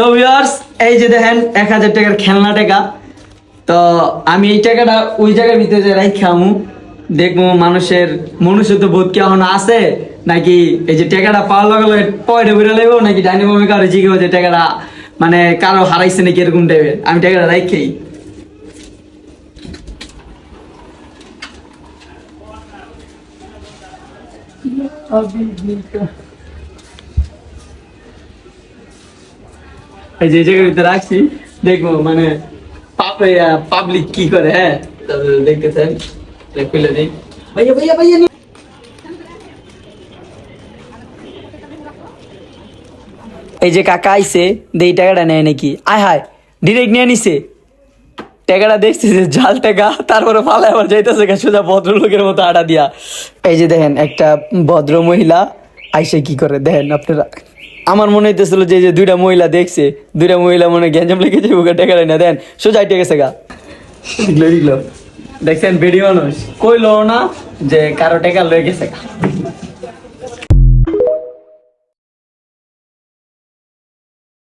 তো ভিউয়ার্স এই যে দেখেন 1000 টাকার খেলনা টাকা। তো আমি এই টাকাটা ওই জায়গার ভিতরে রাখামু, দেখবো মানুষের মনুষ্যত্ব বোধ কি এখন আছে নাকি এই যে টাকাটা পাওয়ার লগে লগে পয়টা বেরো লাগবো নাকি ডাইনি বামে কারো জিজ্ঞেস যে টাকাটা মানে কারো হারাইছে নাকি এরকম টাইপের। আমি টাকাটা রাখি এই যে জায়গার ভিতরে রাখছি, দেখবো মানে পাবলিক কি করে। হ্যাঁ দেখতেছেন, খুলে দিই। ভাইয়া ভাইয়া ভাইয়া এই যে কাকা আইছে এই টাকাটা নেয় নাকি, আয় হায় ডিরেক্ট নিয়ে নিছে টাকাটা। দেখছি যে জাল টাকা, তারপরে ফালায় আবার যাইতেছে সোজা ভদ্রলোকের মতো আটা দিয়া। এই যে দেখেন একটা ভদ্র মহিলা আইসে কি করে দেখেন আপনারা। আমার মনে হইতেছিল যে যে দুইটা মহিলা দেখছে, দুইটা মহিলা মনে গ্যাঞ্জাম লেগে যাবে, টাকাটা না দেন সোজা আইটে গেছে গা। দেখছেন বেডি মানুষ কইলো না যে কারো টাকা লয়ে গেছে গা।